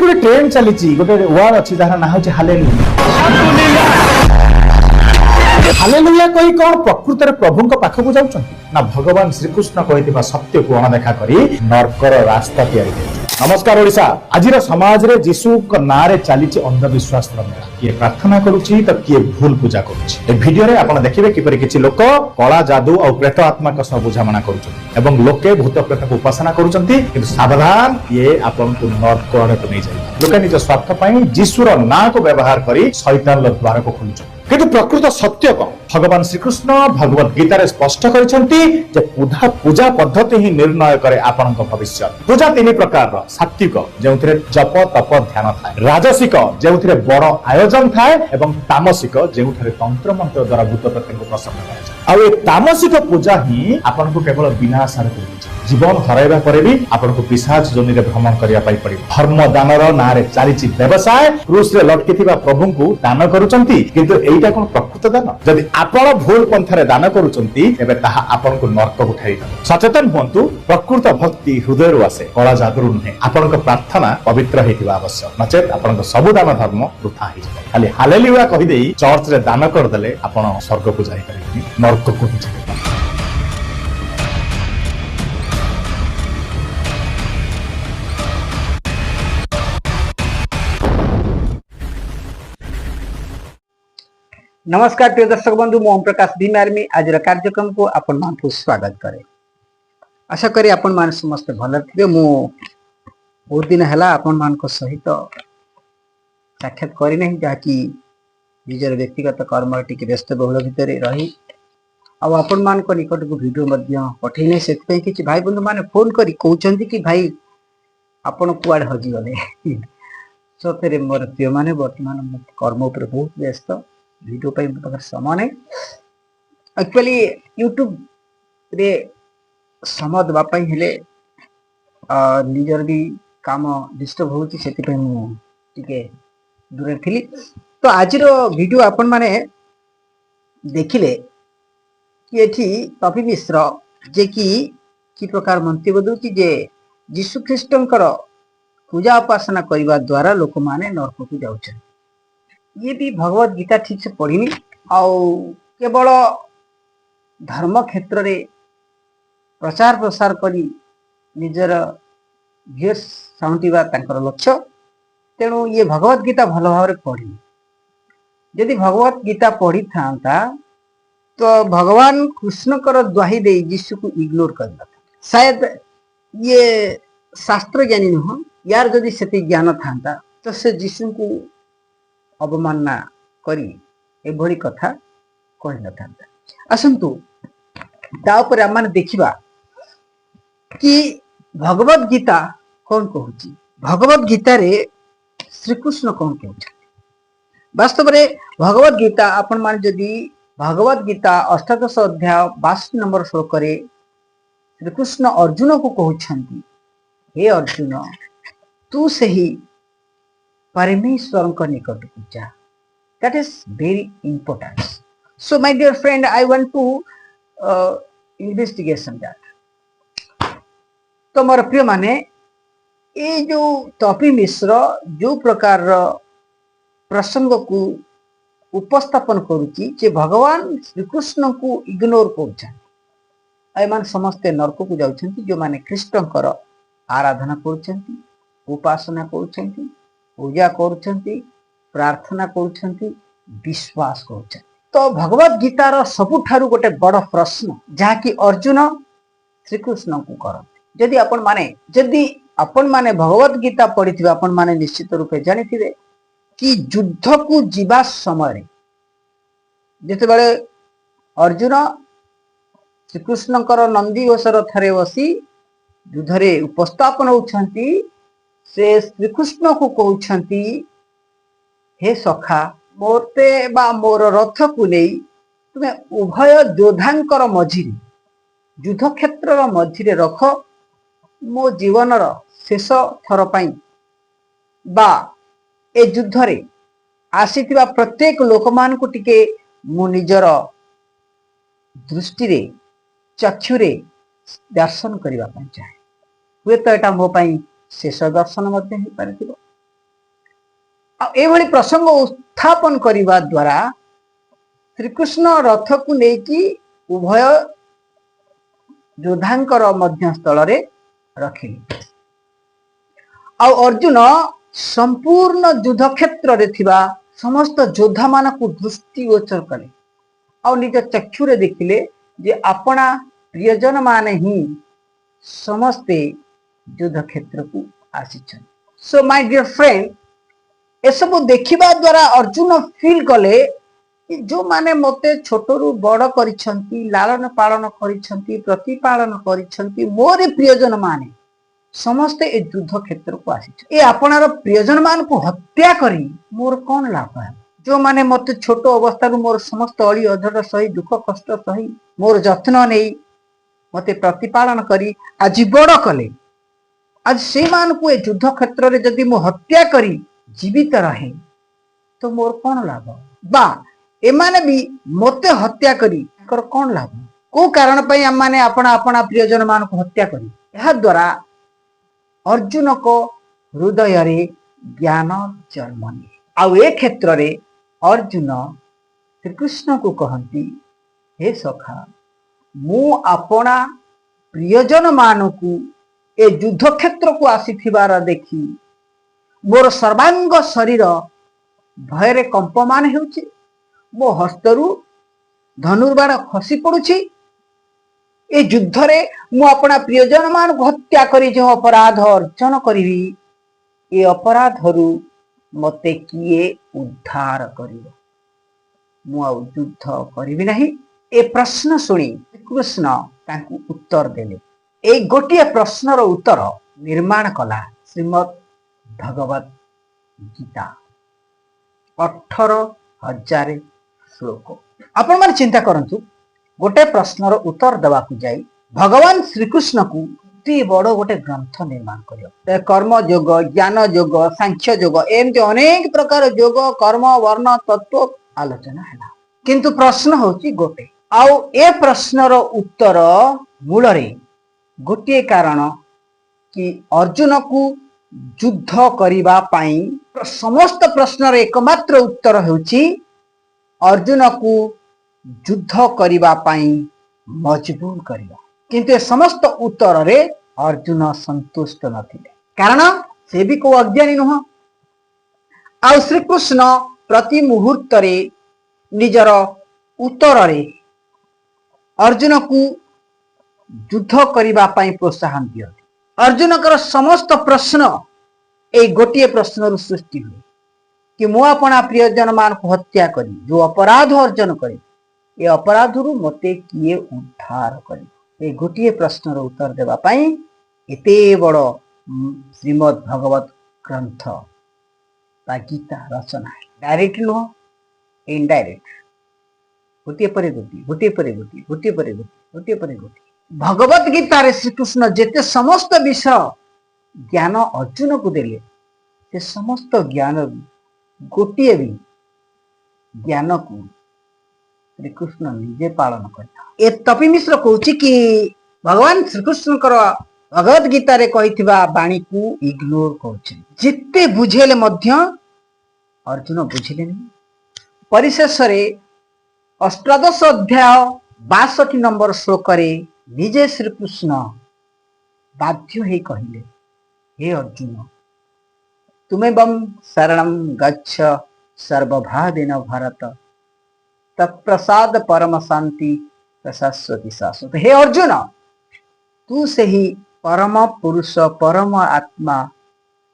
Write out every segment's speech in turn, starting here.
गोटे ट्रेंड चली गोटे वर्ड अच्छी जार ना हूँ हालेलुया। हालेलुया कही कौन प्रकृत में प्रभु पाखक जाऊँ ना भगवान श्रीकृष्ण कही सत्य को अणदेखा कर नर्कर रास्ता तैयारी कर। नमस्कार ओडिशा। आज समाज रे जीशु ना चली अंधविश्वास मेला। किए प्रार्थना करुच्ची तो किए भूल पूजा करुच्ची। वीडियो रे आपण देखिबे किपरि किछि लोक कला जादू और प्रेत आत्मा का सब बुझामणा करुछथि एवं लोके भूत प्रेत को उपासना करुछथि। किंतु सावधान ये आपण को नर्क आड़े को नहीं जाय। लोक निज स्वार्थ पई जीशुर नाम को व्यवहार करी शैतान द्वार को खोलुछथि। किंतु प्रकृत सत्य कौन भगवान श्रीकृष्ण भगवत गीतार स्पष्ट करछन्ति जे पूजा पद्धति ही निर्णय करे आपनक भविष्य। पूजा तीन प्रकार सात्विक जेउथिरे जप तप ध्यान थाए, राजसिक जेउथिरे बड़ आयोजन थाए एवं तामसिक जेउथिरे तंत्र मंत्र द्वारा भूत प्रेत को प्रसन्न कराए। आ ए तामसिक पूजा ही आपनक केवल विनाश आड़ को जीवन हराइबा परे भी आपनको पिशाच जोनि रे भ्रमण करिया पाई पड़ी। धर्म दानर नारे चालीची व्यवसाय क्रूस रे लटकिथिबा प्रभु को दान करूचंती। किंतु एइटा कोन प्रकृत दान? जदि आपण भूल पंथारे दान करूचंती एबे ताहा आपनको नरक उठाई दब। सचेतन हुंतु। प्रकृत भक्ति हृदय रु आसे, कला जादू नुहे। आपनको प्रार्थना पवित्र हेतिबा आवश्यक, नचेत आपनको सब दान धर्म वृथा हे जाय। खाली हालेलुया कहि देई चर्च रे दान कर देले आपण स्वर्ग को जाई परिबेनी, नरक को जाई। नमस्कार प्रिय दर्शक बंधु, मु ओम प्रकाश भीम आर्मी आज कार्यक्रम को आपण मान स्वागत करे। आशा करी आपण मान समस्त भल थे। मु बहुत दिन है आपण मान सहित साक्षात करी नहीं, जहाँकि निजर व्यक्तिगत कर्म टी व्यस्त बहुल भितर रही आपण मान निकट को वीडियो पठे नहीं। से किसी भाई बंधु माने फोन करी कहते कि भाई आपण कुआडे हजि गले। सतरे मोर प्रिय माने वर्तमान कर्म उपर बहुत व्यस्त, वीडियो पे पाखे समय नहीं। एक्चुअली यूट्यूब रे समय देवाई हेले निजर भी काम डिस्टर्ब होके दूर थी। तो आज वीडियो आपण माने देखिले कि एठी कपि मिश्र जे कि प्रकार मंतव्य दूची जे यीशु ख्रीष्टंकर पूजा उपासना करने द्वारा लोक माने नरक को जाउछन। ये भी भगवत गीता ठीक से पढ़ी केवल धर्म क्षेत्र रे प्रचार प्रसार करी निजर व्यूअर्स साउंटिबा तांकर लक्ष्य। तेणु ये भगवत गीता भल भाव पढ़ी। यदि भगवत गीता पढ़ी था तो भगवान कृष्णकर द्वाही दे यीशु को इग्नोर करना था। शायद ये शास्त्र ज्ञानी नुह, यार जदि से ज्ञान था तो से यीशु को अवमानना करी एभली कथा कहि न था। असंतु तापर आम देखिबा कि भगवत गीता कौन कहूची। भगवत गीता रे श्रीकृष्ण कौन कहउछ। वास्तव में भगवत गीता आपण मान जदि भगवत गीता 18 अध्याय 22 नंबर श्लोक रे श्रीकृष्ण अर्जुन को कहउछंती, हे अर्जुन तू सही परमेश्वर निकट को जा। That is very important. So my dear friend, I want to investigation that. तो मोर प्रिय माने ये जो तपी मिश्र जो प्रकार प्रसंग को उपस्थापन करुची जे भगवान श्रीकृष्ण को इग्नोर कर समस्ते नरक को जाउछंती। जो माने कृष्णकर आराधना करुछंती, उपासना करुछंती, पूजा करुछंती, प्रार्थना करुछंती, विश्वास करुछंती। तो भगवत गीतार सबुठारु गोटे बड़ प्रश्न जहाँकि अर्जुन श्रीकृष्ण को करते। यदि आपण माने भगवत गीता पढ़ी आपण माने निश्चित रूपे जानिथिबे कि युद्ध को जीवा समय जेतेबेले अर्जुन श्रीकृष्णकर नंदी घोषर थरे बसी युद्धरे उपस्थापन होउछंती, से श्रीकृष्ण को कहउछंती, हे सखा मोते बा मोर रथ को नहीं तुमे उभय योद्धांकर मझिरे युद्ध क्षेत्र मझिरे रख। मो जीवनर शेष थर पाई बा ए युद्ध रे आसीथिबा प्रत्येक लोक मान को टिके मो निजर दृष्टि रे चक्षुरे दर्शन करबा चाहे। हुए तो एटा मो पाई शेष दर्शन मध्य ही पारिथिबो। एभली प्रसंग उत्थापन करने द्वारा श्रीकृष्ण रथ को लेकिन उभय योद्धांकर मध्यस्थल रखिले। अर्जुन संपूर्ण युद्ध क्षेत्र रे थिबा समस्त योद्धा मान को दृष्टिगोचर कले और निज चक्षुरे देखिले जे अपना प्रियजन माने ही समस्ते युद्ध क्षेत्र को आसीछन। सो माय डियर फ्रेंड, ए सब देखिबा द्वारा अर्जुन फील कले जो माने मते छोटरू बड़ करिसंती, लालन पालन करिसंती, प्रतिपालन करिसंती, मोर प्रियजन माने समस्ते ए युद्ध क्षेत्र को आसीछन। ए आपनार प्रियजन मान को हत्या करी मोर कौन लाभ है? जो माने मते छोट अवस्था मोर समस्त अली अझट सही दुख कष्ट सही मोर जत्न नहीं मते प्रतिपालन करी आज बड़ कले, आज से मान को ए युद्ध क्षेत्र रे जदि मो हत्या करी जीवित रहे तो मोर कौन लाभ? बा एमाने भी मते हत्या करी कर कौन लाभ? को कारण पई हम माने अपना अपना प्रियजन मान को हत्या करी? एहा द्वारा अर्जुन को हृदय रे ज्ञान जन्मनी। आउ ए क्षेत्र रे अर्जुन श्रीकृष्ण को कहती, हे सखा मु अपना प्रियजन मान को ए युद्ध क्षेत्र को आसीथिबार देखी मोर सर्वांग शरीर भय कंपमान हेउछि, मो हस्तरू धनुर्बाण खसी पड़ुछि। ए युद्ध रे मु अपना प्रियजन मान को हत्या करी जो अपराध अर्जन करी ए अपराधरू मते किए उद्धार करिवो? मु आ युद्ध करिवि नहीं। ए प्रश्न सुनी कृष्ण तांकु उत्तर देले। ए गोटिए प्रश्नर उत्तर निर्माण कला श्रीमद् भगवत गीता 18,000 श्लोक। आपण माने चिंता करंतु गोटे प्रश्नर उत्तर देवा को जाई भगवान श्रीकृष्ण को ती बड़ गोटे ग्रंथ निर्माण करियो। कर्म योग, ज्ञान योग, सांख्य योग एमती अनेक प्रकार योग कर्म वर्ण तत्व आलोचना है। किंतु प्रश्न होची गोटे, आउ ए प्रश्नर उत्तर मूल रे गोटे कारण कि अर्जुन को युद्ध करिबा पाई समस्त प्रश्नर एकमात्र उत्तर होची अर्जुन को युद्ध करिबा पाई मजबूर करिया। किंतु ए समस्त उत्तर रे अर्जुन संतुष्ट नथिले, कारण से भी को अज्ञानी नुह। आ श्रीकृष्ण प्रति मुहूर्त रे निजर उत्तर रे अर्जुन को युद्ध करिबा पाई प्रोत्साहन दियति। अर्जुन कर समस्त प्रश्न ए गोटे प्रश्न सृष्टि हुए कि मु अपना प्रियजन मान को हत्या करी जो अपराध अर्जन करे ए अपराधरू मते किए उद्धार करे? ए गोटे प्रश्नर उत्तर देवा पाई एते बड़ श्रीमद् भगवत ग्रंथ बा गीता रचना है। डायरेक्ट नुह, इनडायरेक्ट, गोटे परे गोटे, गोटे परे गोटे, गोटे परे गोटे, गोटे परे गोटे। भगवत गीता रे श्रीकृष्ण जेते समस्त विषय ज्ञान अर्जुन को देले से समस्त ज्ञान गोटे भी ज्ञान को श्रीकृष्ण निजे पालन करता। ए तपी मिश्र कहूची कि भगवान श्रीकृष्ण भगवत गीता रे कहिथिबा वाणी को इग्नोर करछे। जिते बुझेले मध्य अर्जुन बुझिले नहीं। परिशेष रे 18 अध्याय 62 नंबर श्लोक रे निजे श्रीकृष्ण बाध्य हे कहिले, हे अर्जुन तुम्हें बम शरणं गच्छ सर्वभावेन भारत तत्प्रसाद परम शांति प्रशाश्वती शाश्वत। हे अर्जुन तू से ही परम पुरुष परम आत्मा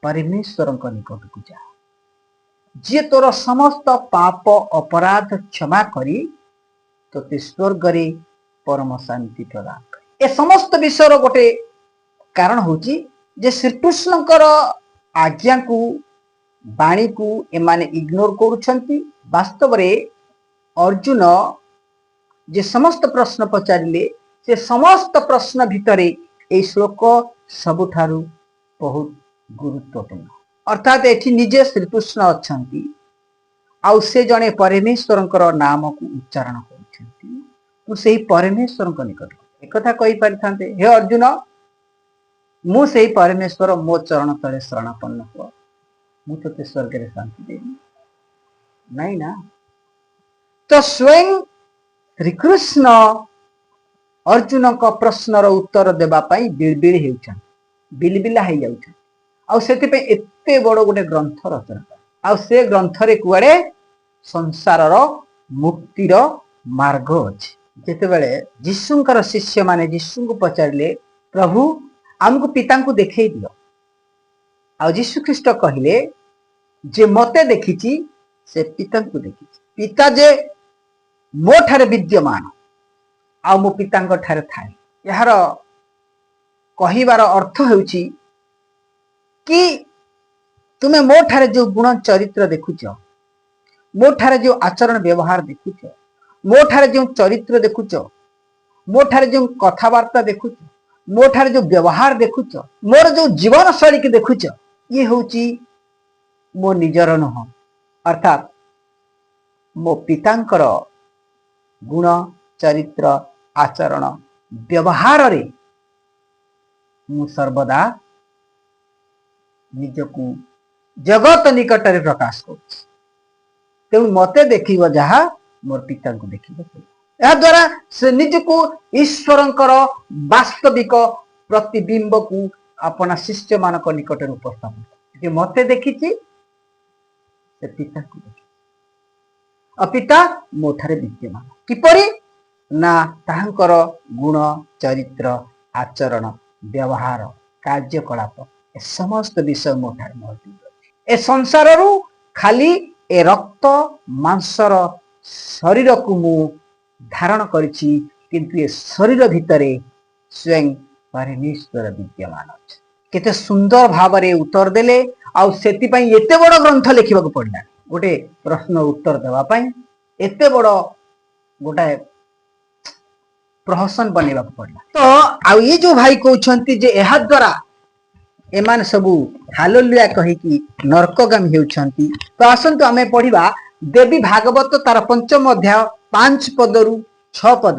परमेश्वर निकट को जा, जी तोर समस्त पाप अपराध क्षमा करी तो स्वर्ग रे परम शांति प्रदान करे। ए समस्त विषय गोटे कारण होची जे श्रीकृष्णकर आज्ञा को वाणी को एमाने इग्नोर करुछंती। वास्तव रे अर्जुन जे समस्त प्रश्न पचारिले से समस्त प्रश्न भितरे ए श्लोक सबुठारु बहुत गुरुत्वपूर्ण। अर्थात एठी निजे श्रीकृष्ण अछंती आउ से जने परमेश्वरंकर नाम को उच्चारण करुछंती। तू सेही परमेश्वरंक निकट एकथा कहि परिथांते, हे अर्जुन मु सेही परमेश्वर मो चरण तले शरणापन्न हो, ମୁଁ ତତେ ସ୍ୱର୍ଗରେ ଶାନ୍ତି ଦେବି ନାଇଁ ନା। ତ ସ୍ୱୟଂ ଶ୍ରୀକୃଷ୍ଣ ଅର୍ଜୁନଙ୍କ ପ୍ରଶ୍ନର ଉତ୍ତର ଦେବା ପାଇଁ ବିଳବିଳ ହେଉଛନ୍ତି, ବିଲବିଲା ହେଇଯାଉଛନ୍ତି। ଆଉ ସେଥିପାଇଁ ଏତେ ବଡ ଗୋଟେ ଗ୍ରନ୍ଥ ରଚନା କଲେ। ଆଉ ସେ ଗ୍ରନ୍ଥରେ କୁଆଡେ ସଂସାରର ମୁକ୍ତିର ମାର୍ଗ ଅଛି। ଯେତେବେଳେ ଯୀଶୁଙ୍କର ଶିଷ୍ୟମାନେ ଯୀଶୁଙ୍କୁ ପଚାରିଲେ, ପ୍ରଭୁ ଆମକୁ ପିତାଙ୍କୁ ଦେଖେଇ ଦିଅ। ଆଉ ଯୀଶୁ ଖ୍ରୀଷ୍ଟ କହିଲେ, ଯେ ମତେ ଦେଖିଛି ସେ ପିତାଙ୍କୁ ଦେଖିଛି। ପିତା ଯେ ମୋ ଠାରେ ବିଦ୍ୟମାନ ଆଉ ମୁଁ ପିତାଙ୍କ ଠାରେ ଥାଏ। ଏହାର କହିବାର ଅର୍ଥ ହେଉଛି କି ତୁମେ ମୋ ଠାରେ ଯୋଉ ଗୁଣ ଚରିତ୍ର ଦେଖୁଛ, ମୋ ଠାରେ ଯୋଉ ଆଚରଣ ବ୍ୟବହାର ଦେଖୁଛ, ମୋ ଠାରେ ଯୋଉ ଚରିତ୍ର ଦେଖୁଛ, ମୋ ଠାରେ ଯୋଉ କଥାବାର୍ତ୍ତା ଦେଖୁଛ, ମୋ ଠାରେ ଯୋଉ ବ୍ୟବହାର ଦେଖୁଛ, ମୋର ଯୋଉ ଜୀବନ ଶୈଳୀକି ଦେଖୁଛ, ଇଏ ହଉଛି ମୋ ନିଜର ନୁହଁ, ଅର୍ଥାତ ମୋ ପିତାଙ୍କର ଗୁଣ ଚରିତ୍ର ଆଚରଣ ବ୍ୟବହାରରେ ମୁଁ ସର୍ବଦା ନିଜକୁ ଜଗତ ନିକଟରେ ପ୍ରକାଶ କରୁଛି। ତେଣୁ ମତେ ଦେଖିବ ଯାହା ମୋର ପିତାଙ୍କୁ ଦେଖିବ। ଏହା ଦ୍ୱାରା ସେ ନିଜକୁ ଈଶ୍ୱରଙ୍କର ବାସ୍ତବିକ ପ୍ରତିବିମ୍ବକୁ ଆପଣା ଶିଷ୍ୟ ମାନଙ୍କ ନିକଟରେ ଉପସ୍ଥାପନ କରେ। ଯେ ମତେ ଦେଖିଛି ସେ ପିତାଙ୍କୁ ଦେଖିଛି, ଆଉ ପିତା ମୋ ଠାରେ ବିଦ୍ୟମାନ। କିପରି ନା ତାହାଙ୍କର ଗୁଣ ଚରିତ୍ର ଆଚରଣ ବ୍ୟବହାର କାର୍ଯ୍ୟକଳାପ ଏ ସମସ୍ତ ବିଷୟ ମୋ ଠାରେ ମହଜୁଦ ଅଛି। ଏ ସଂସାରରୁ ଖାଲି ଏ ରକ୍ତ ମାଂସର ଶରୀରକୁ ମୁଁ ଧାରଣ କରିଛି, କିନ୍ତୁ ଏ ଶରୀର ଭିତରେ ସ୍ୱୟଂ ପରମେଶ୍ୱର ବିଦ୍ୟମାନ ଅଛି। କେତେ ସୁନ୍ଦର ଭାବରେ ଉତ୍ତର ଦେଲେ। ଆଉ ସେଥିପାଇଁ ଏତେ ବଡ ଗ୍ରନ୍ଥ ଲେଖିବାକୁ ପଡିଲା, ଗୋଟେ ପ୍ରଶ୍ନ ଉତ୍ତର ଦେବା ପାଇଁ ଏତେ ବଡ ଗୋଟାଏ ପ୍ରହସନ ବନେଇବାକୁ ପଡିଲା। ତ ଆଉ ଏ ଯୋଉ ଭାଇ କହୁଛନ୍ତି ଯେ ଏହା ଦ୍ୱାରା ଏମାନେ ସବୁ ହାଲେଲୁୟା କହିକି ନରକଗାମୀ ହେଉଛନ୍ତି। ତ ଆସନ୍ତୁ ଆମେ ପଢିବା ଦେବୀ ଭାଗବତ ତାର 5ମ ଅଧ୍ୟାୟ 5 ପଦରୁ 6 ପଦ।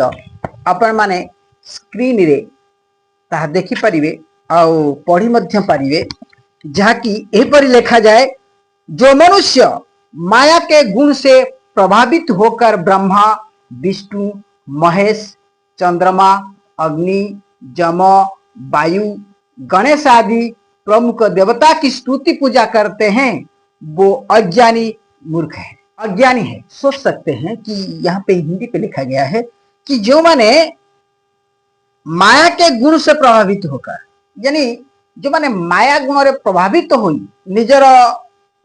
ଆପଣମାନେ ସ୍କ୍ରିନରେ ତାହା ଦେଖିପାରିବେ ଆଉ ପଢି ମଧ୍ୟ ପାରିବେ, ଯାହାକି ଏହିପରି ଲେଖାଯାଏ, जो मनुष्य माया के गुण से प्रभावित होकर ब्रह्मा विष्णु महेश चंद्रमा अग्नि जम वायु गणेश आदि प्रमुख देवता की स्तुति पूजा करते हैं, वो अज्ञानी मूर्ख है। अज्ञानी है। सोच सकते हैं कि यहाँ पे हिंदी पे लिखा गया है कि जो माने माया के गुण से प्रभावित होकर, यानी जो माने माया गुण रे प्रभावित होई निजर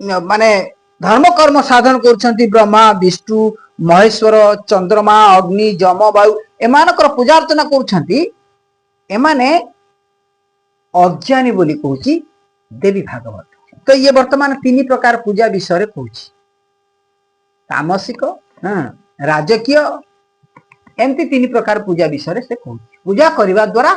माने धर्म कर्म साधन कर ब्रह्मा विष्णु महेश्वर चंद्रमा अग्नि जम वायु एमानकर पूजा अर्चना कर अज्ञानी बोली कहूची देवी भागवत। तो ये वर्तमान 3 प्रकार पूजा विषय कहूँ, तामसिक राजकीय एमती 3 प्रकार पूजा विषय से कहूँ। पूजा करने द्वारा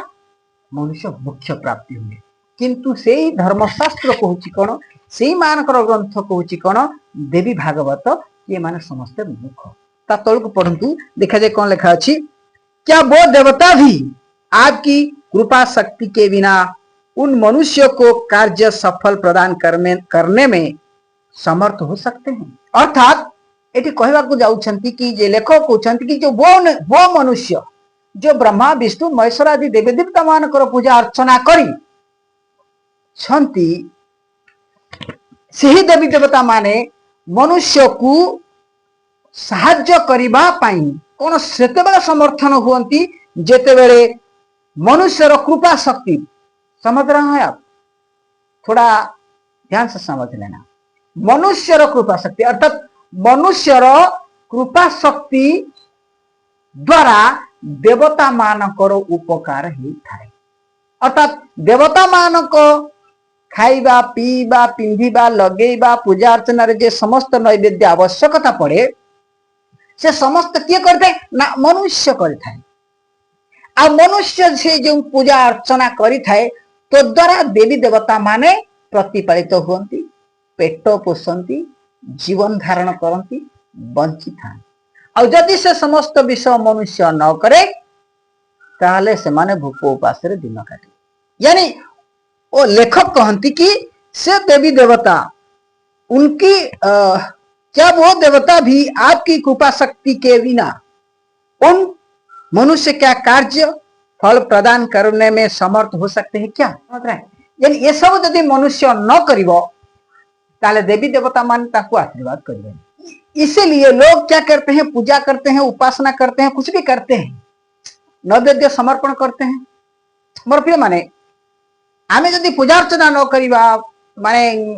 मनुष्य मोक्ष प्राप्ति हुए, किंतु से धर्मशास्त्र कहूँ कौन, से मानकर ग्रंथ कहूँ कौन, देवी भागवत ये माने समस्त मूर्ख। ता तलक पढ़ंतु देखा जाए कौन लिखा अछि, क्या वो देवता भी आपकी कृपा शक्ति के बिना उन मनुष्य को कार्य सफल प्रदान करने में समर्थ हो सकते हैं। अर्थात एटी कहवा को जाउछंती कि जे लेखक कहउछंती कि जो वो मनुष्य जो ब्रह्मा विष्णु महेश्वर आदि देवी देवता मानकर पूजा अर्चना करी छंती, सही देवी देवता माने मनुष्य को साहाଯ୍ୟ କରିବା ପାଇଁ कोन सेतेबेले समर्थन हुअंती जेतेबेले मनुष्यर कृपा शक्ति। समझ रहे हैं आप? थोड़ा ध्यान से समझ लेना। मनुष्यर कृपा शक्ति अर्थात मनुष्यर कृपा शक्ति द्वारा देवता मानकर उपकार ही थाए। अर्थात देवता मानक खाइबा पीबा पिंधिबा लगेबा पूजा अर्चना रे जे समस्त नैवेद्य आवश्यकता पड़े से समस्त किए करते ना मनुष्य करथाए। आ मनुष्य से जो पूजा अर्चना करी थाए तो द्वारा देवी देवता माने प्रतिपालित हुअंती, पेट पोषंती, जीवन धारण करती, बंची था। और यदि से समस्त विषय मनुष्य न करे ताहले से माने भूख उपास रे दिन काटे। यानी ओ लेखक कहती कि से देवी देवता उनकी क्या वो देवता भी आपकी कृपा शक्ति के बिना उन मनुष्य क्या कार्य फल प्रदान करने में समर्थ हो सकते हैं क्या? यानी ये सब यदि मनुष्य न करिबो ताले देवी देवता मान ताकू आशीर्वाद करिबे। इसीलिए लोग क्या करते हैं, पूजा करते हैं, उपासना करते हैं, कुछ भी करते हैं, नैवेद्य समर्पण करते हैं। मोर प्रिय माने आमे यदि पूजा अर्चना न करिबा माने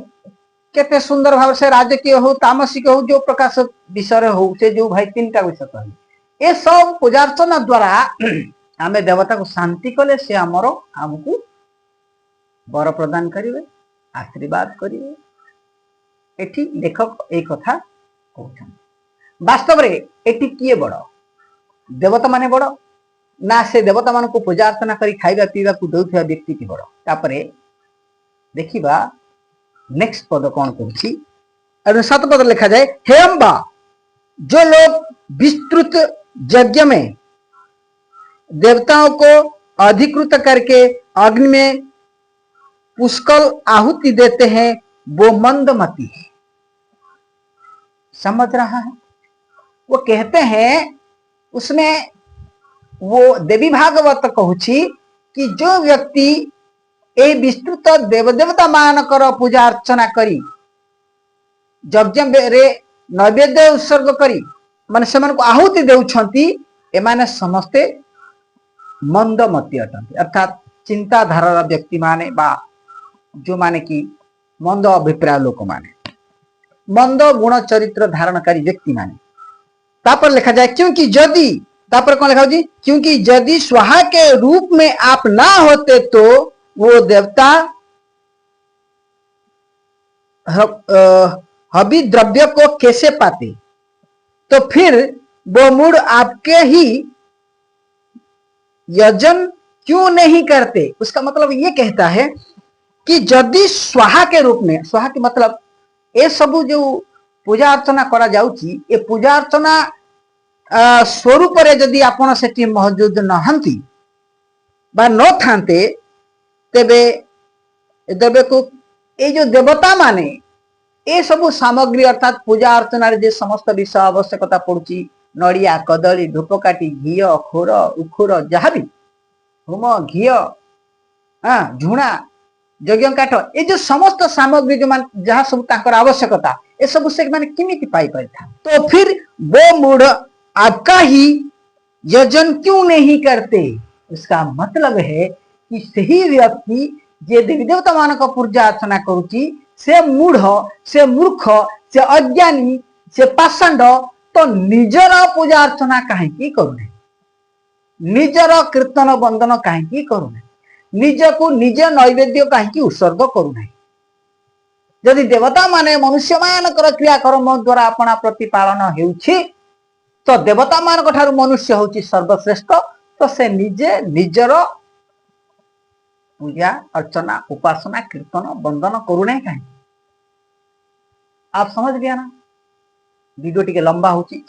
केते सुंदर भाव से राजकीय हो तामसिक हो जो प्रकाश विषय हो से जो भाई तीनटा विषय कहले ए सब पूजा अर्चना द्वारा आमे देवता को शांति कले से हमरो हमको वर प्रदान करिवे, आशीर्वाद करिवे। एठी लेखक एक कथा कहउछन। वास्तव रे एठी किए बड़, देवता माने बड़ ना से देवता मान को पूजा अर्चना करी खाइबा पीबा को दउथवा व्यक्ति की बड़। तापरे देखिबा नेक्स्ट पद कौन कहछि, और 7 पद लिखा जाए, हे अम्बा, जो लोग विस्तृत यज्ञ में देवताओं को अधिकृत करके अग्नि में पुष्कल आहुति देते हैं वो मंदमती है। समझ रहा है? वो कहते हैं उसमें वो देवी भागवत कहूछि कि जो व्यक्ति ए विस्तृत देवदेवता मानकर पूजा अर्चना करी यज्ञ रे नैवेद्य उत्सर्ग करी माने से आहुति देउछंती एमाने समस्ते मंदमती अटंती, अर्थात चिंताधारा व्यक्ति माने बा जो माने कि मंद अभिप्राय लोक माने मंद गुण चरित्र धारणकारी व्यक्ति माने। तापर लिखा जाए क्योंकि यदि तापर कौन लिखा होगी, क्योंकि यदि स्वाहा के रूप में आप ना होते तो वो देवता हवि द्रव्य को कैसे पाते, तो फिर वो मूड आपके ही यजन क्यों नहीं करते। उसका मतलब ये कहता है कि यदि स्वाहा के रूप में, स्वाहा के मतलब ये सब जो पूजा अर्चना करा जाउची ये पूजा अर्चना स्वरूप रे यदि आपण सेठी मौजूद नहंती बा न थांते तेबे देवे को ये जो देवता माने ये सब सामग्री अर्थात पूजा अर्चना रे जे समस्त विषय आवश्यकता पड़ुची नड़िया कदली धूपकाठी घी खोर उखुर जहाँ भी होम घी झुणा यज्ञ काठ ये जो समस्त सामग्री जो मान जहाँ सब ताकर आवश्यकता ये सब से माने किमिति पाई परिथा, तो फिर वो मूड आपका ही यजन क्यों नहीं करते। उसका मतलब है कि सही व्यक्ति जे देवी देवता मान का पूजा अर्चना करुची से मूढ़ से मूर्ख से अज्ञानी से पाषंड तो निजर पूजा अर्चना कहीं करूना, निजर कीर्तन बंदन कहीं करूना, निज को निज नैवेद्य कहीं उत्सर्ग करूना। यदि देवता माने मनुष्य मानकर क्रियाकर्म द्वारा अपना प्रतिपालन हेउछि तो देवता मान ठारू मनुष्य होछि सर्वश्रेष्ठ, तो से निजे निजर पूजा अर्चना उपासना कीर्तन बंदन करूना कहीं। आप समझ गया ना? वीडियो टिके लंबा होछि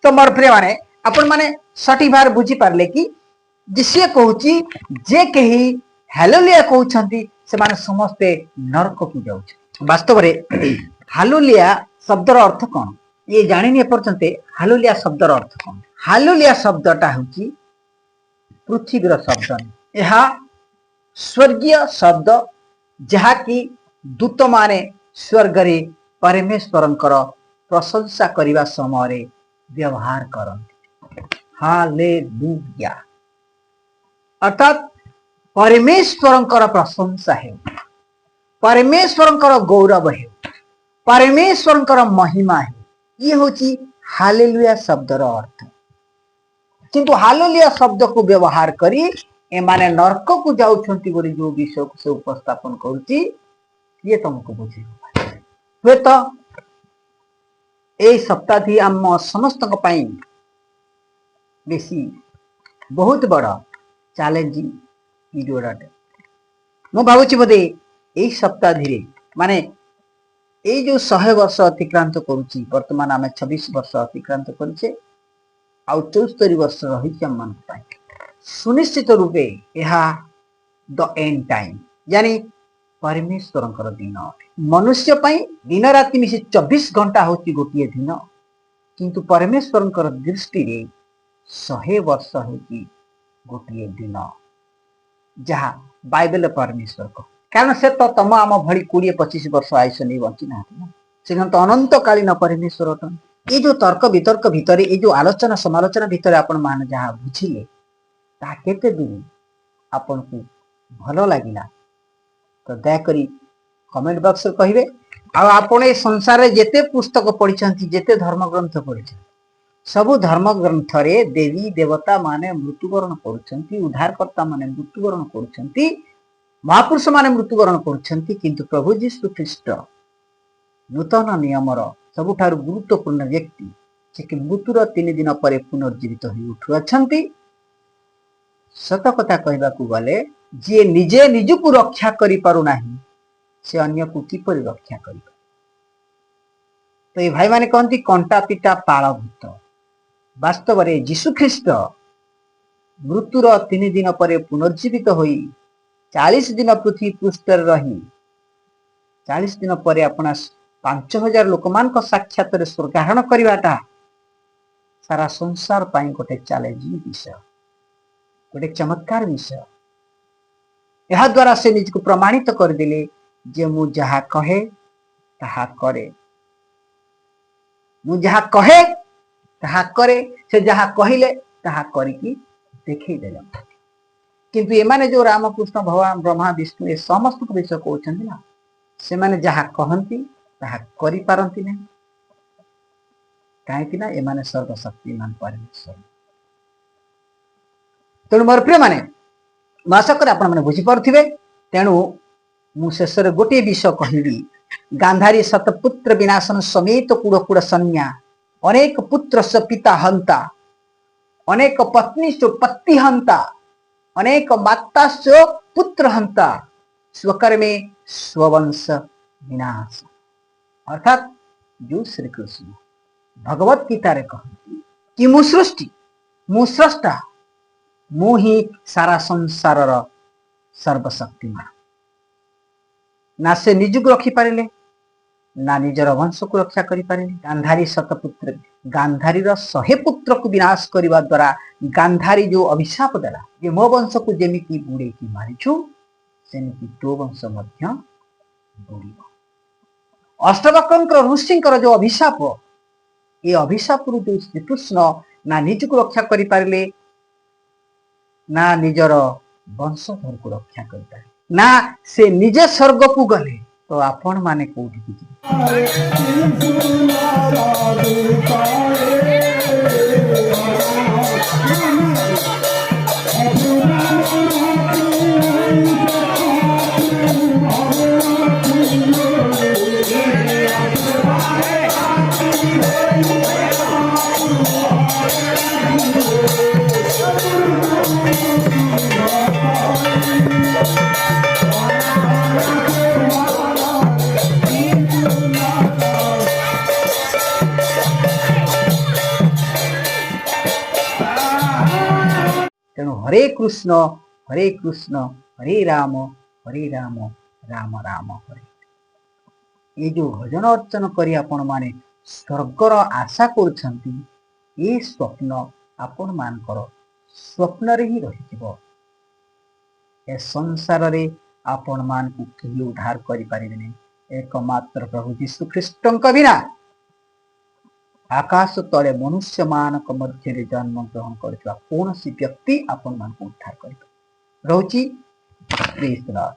तो मोर प्रिय माने अपन माने सठी बार बुझी पारले कि जिसे कहूची जे कही हालेलुया कहउछंती से माने समस्ते नरक को जाउछ। वास्तव रे हालेलुया शब्दर अर्थ कोन ये जानिनी एपर्यंत हालेलुया शब्दर अर्थ कोन। हालेलुया शब्दटा होची पृथ्वीर शब्द, यह स्वर्गीय शब्द जहा कि दूत माने स्वर्ग रे परमेश्वरंकर प्रशंसा करिवा समय रे व्यवहार करन। हालेलुया अर्थात परमेश्वरंकर प्रशंसा है, परमेश्वरंकर गौरव है, परमेश्वरंकर महिमा है, ये होची हालेलुया शब्दर अर्थ। किंतु हालेलुया शब्द को व्यवहार करी एमाने नरक को जाउछंती बोली जो विषय से उपस्थापन करूची ये तुमको बुझेगा। वे तो ए सप्ताह आम समस्त बेसी बहुत बड़ा चैलेंजिंग वीडियोटे मु भावुची बोधे यही सप्ताह धीरे माने ये जो 100 वर्ष अतिक्रांत करुची वर्तमान आम 26 वर्ष अतिक्रांत करे आ 74 वर्ष रही आम सुनिश्चित रूपे यह द एंड टाइम यानी परमेश्वर दिन मनुष्य दिन राति मिसी 24 घंटा होची गोटे दिन किंतु परमेश्वर दृष्टि रे 100 वर्ष होची गोटे दिन जहाँ बाइबल परमेश्वर को कारण से तो तम आम भली 20-25 वर्ष आयुष नहीं बंची ना से तो अनंत कालीन परमेश्वर अटन ये जो तर्क वितर्क भितर ये जो आलोचना समालोचना भितर आपण मान जहाँ बुझिले ता केते दिन आपन को भलो लागिला तो दयाकरी कमेंट बॉक्स कहिबे आपण ए संसार रे जेते पुस्तक पढ़ी जेते धर्म ग्रंथ पढ़ी सबु धर्म ग्रंथ रे देवी देवता माने मृत्युवरण करुछंती उद्धारकर्ता माने मृत्युवरण करुछंती महापुरुष माने मृत्युवरण करुछंती किंतु प्रभु यीशु ख्रीष्ट नूतन नियमर सबुठारु गुरुत्वपूर्ण व्यक्ति जे कि मृत्युर 3 दिन पर पुनर्जीवित होई उठुअछंती सत कथा कहबाकू गले जे निजे निजकू रक्षा करि पारु नाही से अन्य को किपरि रक्षा करि तो ये भाई माने कहती कंटा पिटा पालभूत वास्तव रे यीशु ख्रीष्ट मृत्युर 3 दिन पर पुनर्जीवित होई 40 दिन पृथ्वी पृष्ठ रही 40 दिन पर अपना 5000 लोक मान साक्षात स्वर्गारोहण करवाटा सारा संसार पाई गोटे चैलेंजिंग विषय गोटे चमत्कार विषय यह द्वारा से निज को प्रमाणित करदेले जे मु जहा कहे ताहा करे मु जहा कहे ताहा करे से जहा कहिले ताहा करिकी देखै देला किंतु एमाने जो रामकृष्ण भगवान ब्रह्मा विष्णु ए समस्त विषय कहउछन्ती ना से माने जहा कहंती ताहा करि पारंती नै काहे कि ना एमाने सर्वशक्तिमान परमेश्वर तेणु मोर प्रिय माने आशा करे आपण माने बुझी पारथिबे तेणु मु शेष रे गोटे विषय कहिबी गांधारी शतपुत्र विनाशन समेत कूड़ कूड़ सन्या अनेक पुत्र से पिता हंता अनेक पत्नी से पति हंता अनेक माता से पुत्र हंता स्वकर्मे स्ववंश विनाश अर्थात जो श्री कृष्ण भगवत गीता रे कहती कि मु सृष्टि मु स्रष्टा मु ही सारा संसार सर्वशक्तिमान ना से निजुक रखी पारे ना निजर वंश को रक्षा करि पारे गांधारी शतपुत्र गांधारी 100 पुत्र को विनाश करने द्वारा गांधारी जो अभिशाप देला जे मो वंश को जेमिति बुड़े की मारिछु सेमिति तो वंश मध्य बुड़िबो अष्टवक्र ऋषिंकर जो अभिशाप ये अभिशाप रु जो श्री कृष्ण ना निज को रक्षा करि पारे ना निजर वंशधर को रक्षा करि पारे ना से निजे स्वर्ग को गले तो आपण माने कोठी हरे कृष्ण हरे राम राम राम हरे ये जो भजन अर्चन करी आपण माने स्वर्गर आशा करछंती ये स्वप्न आपण मानकर स्वप्न रे ही रहिथिबो ए संसार रे आपण मान को केही उद्धार करि पारिबेनी एकमात्र प्रभु यीशु ख्रीष्टଙ୍କ बिना आकाश तले मनुष्य मानक मध्य जन्म ग्रहण करथिबा कौन सी व्यक्ति आपण मान को उद्धार करिबो रहउची प्रेज द लॉर्ड।